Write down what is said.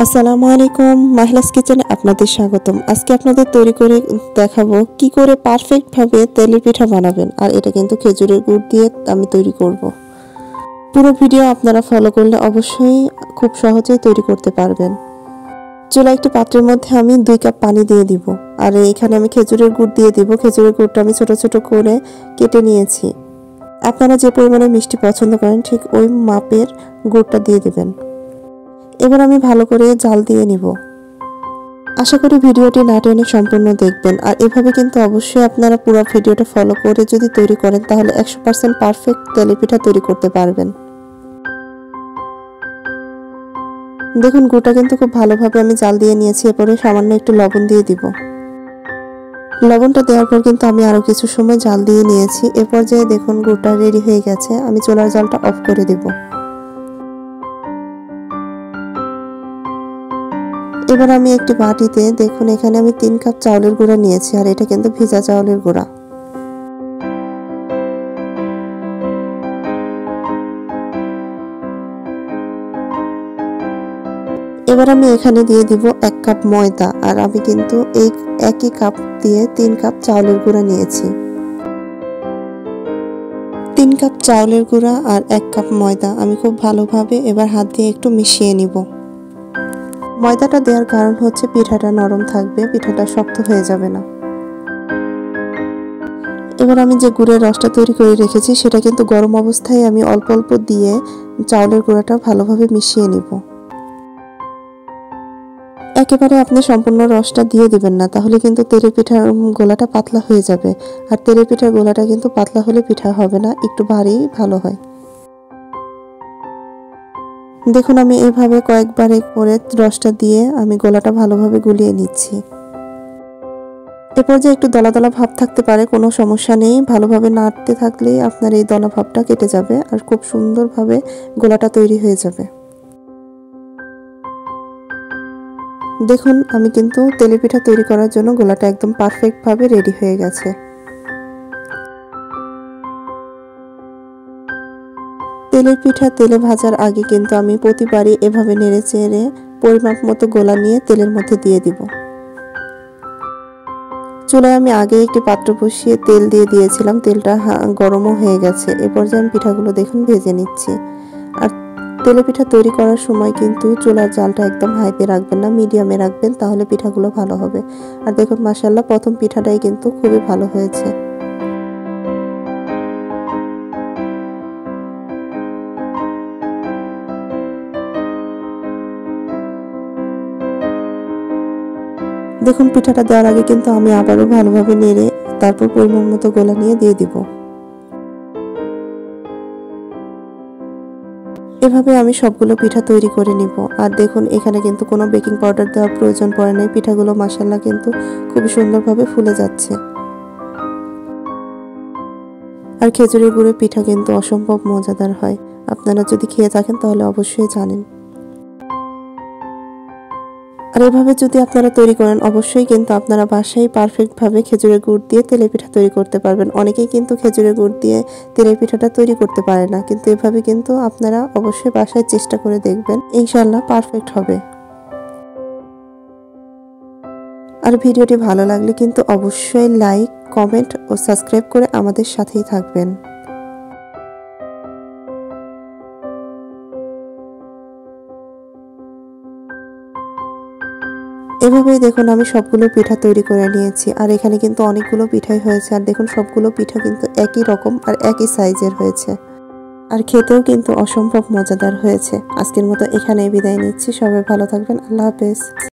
আসসালামু আলাইকুম, মাহলাস কিচেনে আপনাদের স্বাগতম। আজকে আপনাদের তৈরি করে দেখাবো কি করে পারফেক্ট ভাবে তেলের পিঠা বানাবেন। আর এটা কিন্তু খেজুরের গুড় দিয়ে আমি তৈরি করব। পুরো ভিডিও আপনারা ফলো করলে অবশ্যই খুব সহজেই তৈরি করতে পারবেন। চুলায় একটি পাত্রের মধ্যে আমি 2 কাপ পানি দিয়ে দিব। আর এখানে আমি খেজুরের গুড় দিয়ে দিব। খেজুরের গুড়টা আমি ছোট ছোট করে কেটে নিয়েছি। আপনারা যে পরিমাণে মিষ্টি পছন্দ করেন ঠিক ওই মাপের গুড়টা দিয়ে দিবেন। এবার আমি ভালো করে জাল দিয়ে নিব। আশা করি ভিডিওটি না টেনে সম্পূর্ণ দেখবেন। আর এভাবে কিন্তু অবশ্যই আপনারা পুরো ভিডিওটা ফলো করে যদি তৈরি করেন তাহলে 100% পারফেক্ট তেলের পিঠা তৈরি করতে পারবেন। দেখুন গুড়টা কিন্তু খুব ভালোভাবে আমি জাল দিয়ে নিয়েছি। এরপরে সামান্য একটু লবণ দিয়ে দিব। লবণটা দেওয়ার পর কিন্তু আমি আরো কিছু সময় জাল দিয়ে নিয়েছি। এরপর যে দেখুন গুড়টা রেডি হয়ে গেছে। আমি চুলার জালটা অফ করে দেব। এবার আমি একটি বাটিতে দেখুন এখানে আমি 3 কাপ চাউলের গুঁড়া নিয়েছি। আর এটা কিন্তু ভিজা চাউলের গুঁড়া। এবার আমি এখানে দিয়ে দিব 1 কাপ ময়দা। আর আমি কিন্তু এই একই কাপ দিয়ে 3 কাপ চাউলের গুঁড়া নিয়েছি। 3 কাপ চাউলের গুঁড়া আর 1 কাপ ময়দা আমি খুব ভালোভাবে এবার হাত দিয়ে একটু মিশিয়ে নিব। ময়দাটা দেওয়ার কারণ হচ্ছে পিঠাটা নরম থাকবে, পিঠাটা শক্ত হয়ে যাবে না। এবার আমি যে গুড়ের রসটা তৈরি করে রেখেছি সেটা কিন্তু গরম অবস্থায় আমি অল্প অল্প দিয়ে চাউলের গুঁড়াটা ভালোভাবে মিশিয়ে নিব। একেবারে আপনি সম্পূর্ণ রসটা দিয়ে দিবেন না, তাহলে কিন্তু তেলের পিঠার গোলাটা পাতলা হয়ে যাবে। আর তেলের পিঠার গোলাটা কিন্তু পাতলা হলে পিঠা হবে না, একটু ভারী ভালো হয়। দেখুন আমি এইভাবে কয়েকবার করে রসটা দিয়ে আমি গোলাটা ভালোভাবে গুলিয়ে নিচ্ছি। এরপর যে একটু দলা দলা ভাব থাকতে পারে, কোনো সমস্যা নেই। ভালোভাবে নাড়তে থাকলেই আপনার এই দলা ভাবটা কেটে যাবে আর খুব সুন্দরভাবে গোলাটা তৈরি হয়ে যাবে। দেখুন আমি কিন্তু তেলের পিঠা তৈরি করার জন্য গোলাটা একদম পারফেক্ট ভাবে রেডি হয়ে গেছে। তেলের পিঠা তেলে ভাজার আগে কিন্তু আমি প্রতিবারই এভাবে নেড়ে চেড়ে পরিমাপ মতো গোলা নিয়ে তেলের মধ্যে দিয়ে দিব। চুলায় আমি আগে একটি পাত্র বসিয়ে তেল দিয়ে দিয়েছিলাম। তেলটা গরমও হয়ে গেছে। এরপর যে আমি পিঠাগুলো দেখুন ভেজে নিচ্ছি। আর তেলের পিঠা তৈরি করার সময় কিন্তু চুলার জালটা একদম হাইতে রাখবেন না, মিডিয়ামে রাখবেন, তাহলে পিঠাগুলো ভালো হবে। আর দেখুন মাশাআল্লাহ প্রথম পিঠাটাই কিন্তু খুবই ভালো হয়েছে। দেখুন পিঠাটা দেওয়ার আগে কিন্তু আমি আবারও ভালোভাবে নেড়ে তারপর পরিমাণ মতো গোলা নিয়ে দিয়ে দিব। এভাবে আমি সবগুলো পিঠা তৈরি করে নিব। আর দেখুন এখানে কিন্তু কোনো বেকিং পাউডার দেওয়ার প্রয়োজন পড়ে না। পিঠাগুলো মাশাআল্লাহ কিন্তু খুব সুন্দরভাবে ফুলে যাচ্ছে। আর খেজুরের গুড়ের পিঠা কিন্তু অসম্ভব মজাদার হয়। আপনারা যদি খেয়ে থাকেন তাহলে অবশ্যই জানেন। আর এভাবে যদি আপনারা তৈরি করেন অবশ্যই কিন্তু আপনারা বাসায় পারফেক্ট ভাবে খেজুরের গুড় দিয়ে তেলের পিঠা তৈরি করতে পারবেন। অনেকেই কিন্তু খেজুরের গুড় দিয়ে তেলের পিঠাটা তৈরি করতে পারে না, কিন্তু এভাবে কিন্তু আপনারা অবশ্যই বাসায় চেষ্টা করে দেখবেন, ইনশাআল্লাহ পারফেক্ট হবে। আর ভিডিওটি ভালো লাগলে কিন্তু অবশ্যই লাইক, কমেন্ট ও সাবস্ক্রাইব করে আমাদের সাথেই থাকবেন। এভাবেই দেখুন আমি সবগুলো পিঠা তৈরি করে নিয়েছি। আর এখানে কিন্তু অনেকগুলো পিঠাই হয়েছে। আর দেখুন সবগুলো পিঠা কিন্তু একই রকম আর একই সাইজের হয়েছে। আর খেতেও কিন্তু অসম্ভব মজাদার হয়েছে। আজকের মতো এখানেই বিদায় নিচ্ছি। সবাই ভালো থাকবেন। আল্লাহ হাফেজ।